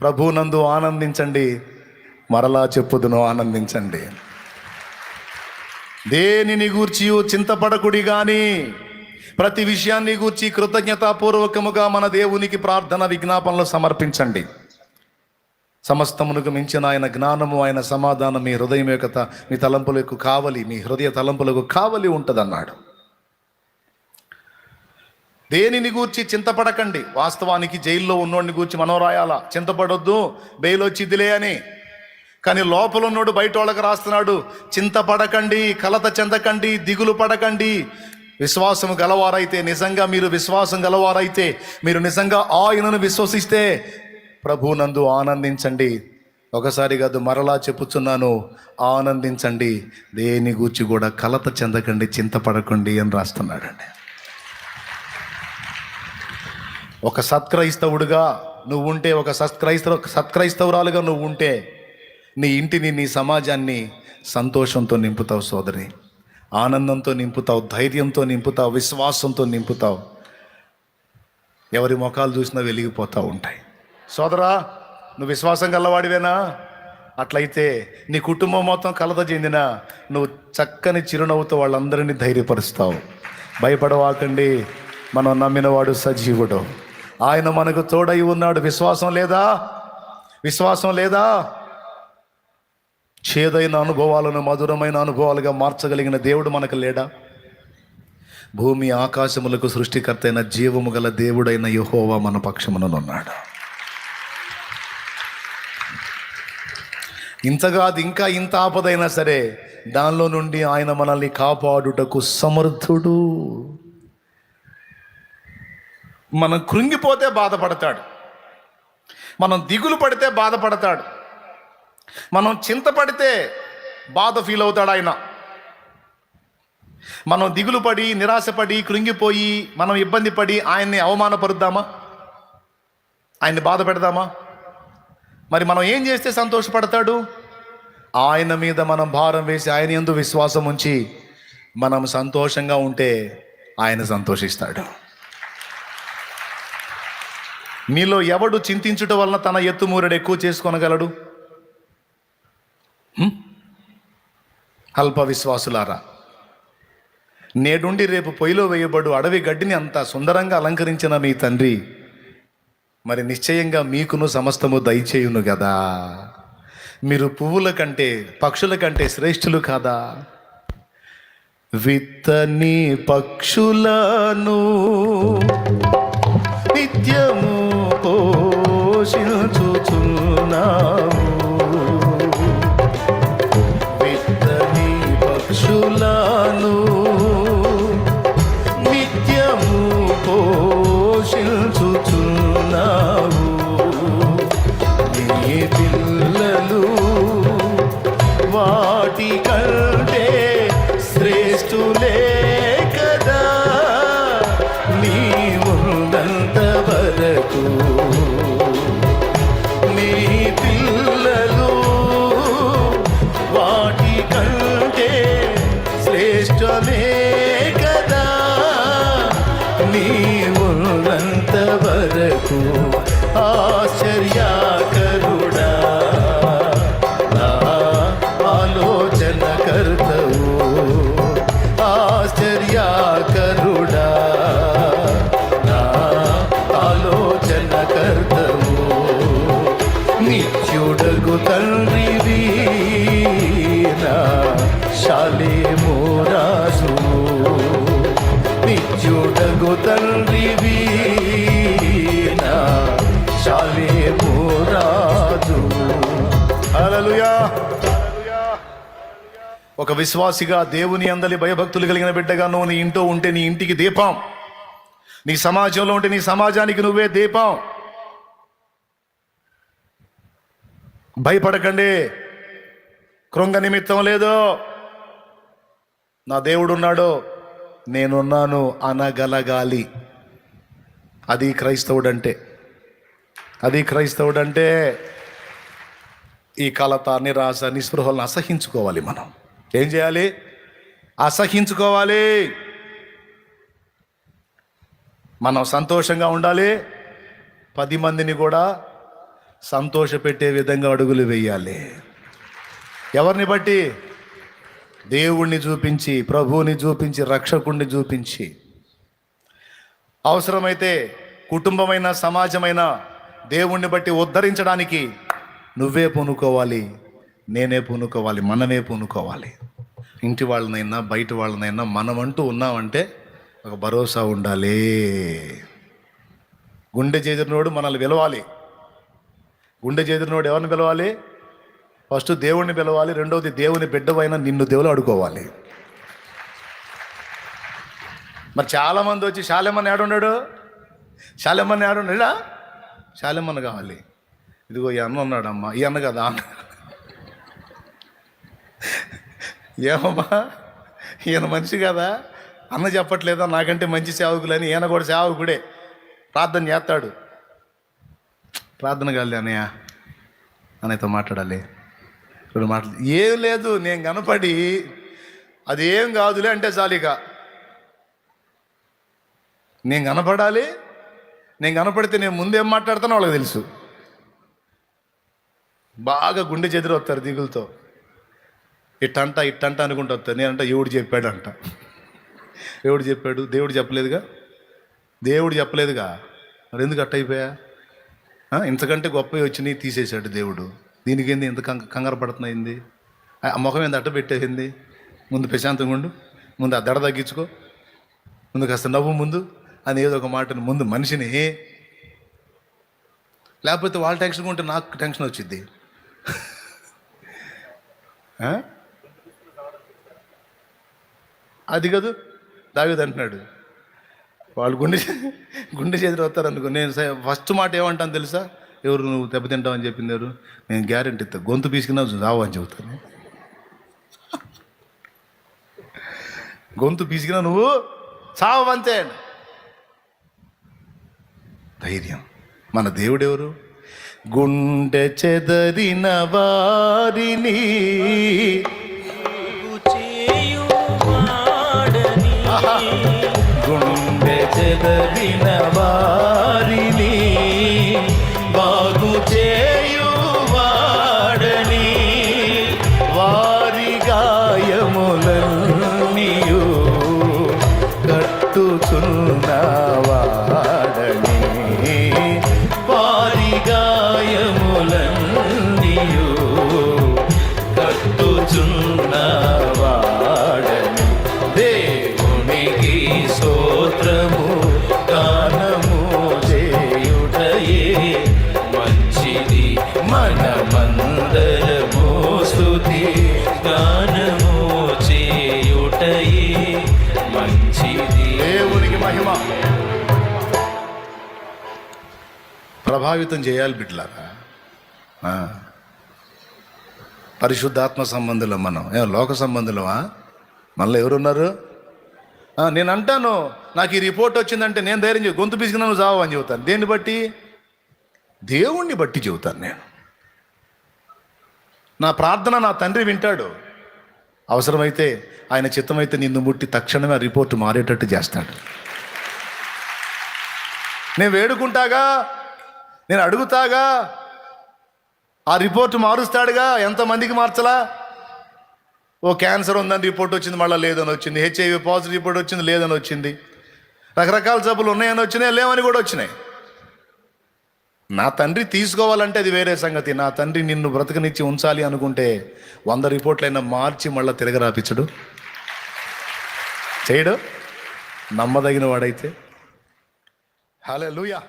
ప్రభునందు ఆనందించండి, మరలా చెప్పుదును ఆనందించండి. దేనిని గూర్చి చింతపడకుడి గాని ప్రతి విషయాన్ని గూర్చి కృతజ్ఞతాపూర్వకముగా మన దేవునికి ప్రార్థన విజ్ఞాపనలు సమర్పించండి. సమస్తమునకు మించిన ఆయన జ్ఞానము, ఆయన సమాధానం మీ హృదయం యొక్క మీ తలంపులకు కావలి, మీ హృదయ తలంపులకు కావలి ఉంటుందన్నాడు. దేనిని గూర్చి చింతపడకండి. వాస్తవానికి జైల్లో ఉన్నోడిని గూర్చి మనం రాయాలా, చింతపడొద్దు బెయిల్ వచ్చిదిలే అని. కానీ లోపల ఉన్నోడు బయట వాళ్ళకి రాస్తున్నాడు, చింతపడకండి, కలత చెందకండి, దిగులు పడకండి. విశ్వాసం గలవారైతే, నిజంగా మీరు విశ్వాసం గలవారైతే, మీరు నిజంగా ఆయనను విశ్వసిస్తే ప్రభునందు ఆనందించండి. ఒకసారి కాదు, మరలా చెప్పుచున్నాను, ఆనందించండి. దేని గూర్చి కూడా కలత చెందకండి, చింతపడకండి అని రాస్తున్నాడండి. ఒక సత్క్రైస్తవుడుగా నువ్వు ఉంటే, ఒక సత్క్రైస్తవురాలుగా నువ్వు ఉంటే, నీ ఇంటిని, నీ సమాజాన్ని సంతోషంతో నింపుతావు సోదరి, ఆనందంతో నింపుతావు, ధైర్యంతో నింపుతావు, విశ్వాసంతో నింపుతావు. ఎవరి ముఖాలు చూసినా వెలిగిపోతూ ఉంటాయి. సోదరా, నువ్వు విశ్వాసం గలవాడివేనా? అట్లయితే నీ కుటుంబం మొత్తం కలత చెందినా నువ్వు చక్కని చిరునవ్వుతో వాళ్ళందరినీ ధైర్యపరుస్తావు. భయపడవాకండి, మనం నమ్మినవాడు సజీవుడు, ఆయన మనకు తోడై ఉన్నాడు. విశ్వాసం లేదా? విశ్వాసం లేదా? చేదైన అనుభవాలను మధురమైన అనుభవాలుగా మార్చగలిగిన దేవుడు మనకు లేడా? భూమి ఆకాశములకు సృష్టికర్త అయిన జీవము గల దేవుడైన యెహోవా మన పక్షముననున్నాడు. ఇంతగాదు, ఇంకా ఇంత ఆపదైనా సరే దానిలో నుండి ఆయన మనల్ని కాపాడుటకు సమర్థుడు. మనం కృంగిపోతే బాధపడతాడు, మనం దిగులు పడితే బాధపడతాడు, మనం చింతపడితే బాధ ఫీల్ అవుతాడు ఆయన. మనం దిగులు పడి, నిరాశపడి, కృంగిపోయి, మనం ఇబ్బంది పడి ఆయన్ని అవమానపరుద్దామా? ఆయన్ని బాధ పెడదామా? మరి మనం ఏం చేస్తే సంతోషపడతాడు? ఆయన మీద మనం భారం వేసి ఆయన యందు విశ్వాసం ఉంచి మనం సంతోషంగా ఉంటే ఆయన సంతోషిస్తాడు. మీలో ఎవడు చింతించుట వలన తన ఎత్తుమూరెడు ఎక్కువ చేసుకొనగలడు? అల్ప విశ్వాసులారా, నేడుండి రేపు పొయ్యిలో వేయబడు అడవి గడ్డిని అంత సుందరంగా అలంకరించిన మీ తండ్రి మరి నిశ్చయంగా మీకును సమస్తము దయచేయును కదా. మీరు పువ్వుల కంటే, పక్షుల కంటే శ్రేష్ఠులు కాదా? విత్తని పక్షులను నిత్యము పోషించుచున్నావు, విత్తని పక్షులను నిత్యము పోషించుచున్నావు. నీ పిల్లలు వాటి కంటే శ్రేష్ఠులే కదా. నీ ఉన్నంత వరకు నీ పిల్లలు వాటి కంటే శ్రేష్ఠమే కదా. నీ ఉన్నంత వరకు ఆశ్చర్యకరుడా, నా ఆలోచన కర్తవు, ఆశ్చర్యకరుడా, నా ఆలోచన కర్తవు. నిత్యుడగు తండ్రివి నా శాలేము రాజు, నిత్యుడగు తండ్రివి నా శాలేము రాజు. హల్లెలూయా. ఒక విశ్వాసిగా, దేవుని అందలి భయభక్తులు కలిగిన బిడ్డగా నువ్వు నీ ఇంట్లో ఉంటే నీ ఇంటికి దీపం, నీ సమాజంలో ఉంటే నీ సమాజానికి నువ్వే దీపం. భయపడకండి, కృంగ నిమిత్తం లేదు. నా దేవుడున్నాడు, నేనున్నాను అనగలగాలి. అది క్రైస్తవుడంటే. అది క్రైస్తవుడంటే ఈ కలత, నిరాశ, నిస్పృహలను అసహించుకోవాలి. మనం ఏం చేయాలి? అసహించుకోవాలి. మనం సంతోషంగా ఉండాలి, 10 మందిని కూడా సంతోషపెట్టే విధంగా అడుగులు వేయాలి. ఎవరిని బట్టి? దేవుణ్ణి చూపించి, ప్రభువుని చూపించి, రక్షకుణ్ణి చూపించి. అవసరమైతే కుటుంబమైన, సమాజమైన దేవుణ్ణి బట్టి ఉద్ధరించడానికి నువ్వే పూనుకోవాలి, నేనే పూనుకోవాలి, మనమే పూనుకోవాలి. ఇంటి వాళ్ళనైనా బయట వాళ్ళనైనా మనమంటూ ఉన్నామంటే ఒక భరోసా ఉండాలి. గుండె చేదిరినోడు మనల్ని పిలవాలి. గుండె చేదిరినోడు ఎవరిని పిలవాలి? ఫస్ట్ దేవుణ్ణి పిలవాలి. రెండవది దేవుని బిడ్డవైన నిన్ను దేవులు అడుకోవాలి. మరి చాలామంది వచ్చి శాలెమ్మని ఏడున్నాడు, శాలెమ్మని ఏడున్నాడా? శాలెమ్మని కావాలి. ఇదిగో ఈ అన్న ఉన్నాడమ్మా, ఈ అన్న కదా అన్న. ఏమమ్మా ఈయన మనిషి కదా, అన్న చెప్పట్లేదా నాకంటే మంచి సేవకులని? ఈయన కూడా సేవకుడే, ప్రార్థన చేస్తాడు. ప్రార్థన కాలే అన్నయ్య, అన్నయ్యతో మాట్లాడాలి. ఇప్పుడు ఏం లేదు, నేను కనపడి అది ఏం కాదులే అంటే చాలిక. నేను కనపడాలి, నేను కనపడితే నేను ముందేం మాట్లాడతానో వాళ్ళకి తెలుసు. బాగా గుండె చెదిరి వస్తారు దిగులతో, ఇట్టంట ఇట్టంట అనుకుంటూ వస్తారు. నేనంట ఎవడు చెప్పాడు అంట. ఎవడు చెప్పాడు? దేవుడు చెప్పలేదుగా, దేవుడు చెప్పలేదుగా, మరి ఎందుకు అట్ట అయిపోయా? ఇంతకంటే గొప్పవి వచ్చినాయి తీసేశాడు దేవుడు. దీనికి ఏంది ఎంత కంగారు పడుతున్నాయింది? ఆ ముఖం ఏంది అట్ట పెట్టేసింది? ముందు ప్రశాంతంగా ఉండు, ముందు ఆ దడ తగ్గించుకో, ముందు కాస్త నవ్వు ముందు అని ఏదో ఒక మాటను ముందు మనిషిని. లేకపోతే వాళ్ళ టెన్షన్ ఉంటే నాకు టెన్షన్ వచ్చింది. అది కాదు దావీదు అంటున్నాడు, వాళ్ళు గుండె చేతులు వస్తారు అనుకో. నేను ఫస్ట్ మాట ఏమంటాను తెలుసా? ఎవరు నువ్వు దెబ్బతింటావు అని చెప్పింది ఎవరు? నేను గ్యారెంటీ ఇస్తాను, గొంతు పీసుకున్నా రావు అని చెబుతాను. గొంతు పీసుకున్నా నువ్వు సావు అంతే. ధైర్యం. మన దేవుడు ఎవరు? గుండె చెదరిన వారిని గుండె చెదరిన వారిని బాగు చేయువాడని, వారి గాయములన్నీయు కట్టుచున్నవాడని, వారి గాయములన్నీయు కట్టుచున్నవాడని. దేవునికి స్తోత్రము గానము చేయుటయే మంచిది, మనమందరము స్తుతి గానము చేయుటయే మంచిది. దేవునికి మహిమ. ప్రభావితం చేయాలి బిడ్డలారా. పరిశుద్ధాత్మ సంబంధులం మనం, ఏం లోక సంబంధులమా? మళ్ళీ ఎవరున్నారు? నేను అంటాను, నాకు ఈ రిపోర్ట్ వచ్చిందంటే నేను ధైర్యం గొంతు పీసుకున్నా నువ్వు చావు అని చెబుతాను. దేన్ని బట్టి? దేవుణ్ణి బట్టి చెబుతాను నేను. నా ప్రార్థన నా తండ్రి వింటాడు. అవసరమైతే ఆయన చిత్తమైతే నిన్ను ముట్టి తక్షణమే ఆ రిపోర్ట్ మారేటట్టు చేస్తాడు. నేను వేడుకుంటాగా, నేను అడుగుతాగా, ఆ రిపోర్ట్ మారుస్తాడుగా. ఎంతమందికి మార్చలా? ఓ క్యాన్సర్ ఉందని రిపోర్ట్ వచ్చింది, మళ్ళీ లేదని వచ్చింది. HIV పాజిటివ్ రిపోర్ట్ వచ్చింది, లేదని వచ్చింది. రకరకాల జబ్బులు ఉన్నాయని వచ్చినాయి, లేవని కూడా వచ్చినాయి. నా తండ్రి తీసుకోవాలంటే అది వేరే సంగతి. నా తండ్రి నిన్ను బ్రతకనిచ్చి ఉంచాలి అనుకుంటే 100 రిపోర్ట్లైనా మార్చి మళ్ళీ తిరగరాపించడు, చేయడు. నమ్మదగిన వాడైతే. హల్లెలూయా.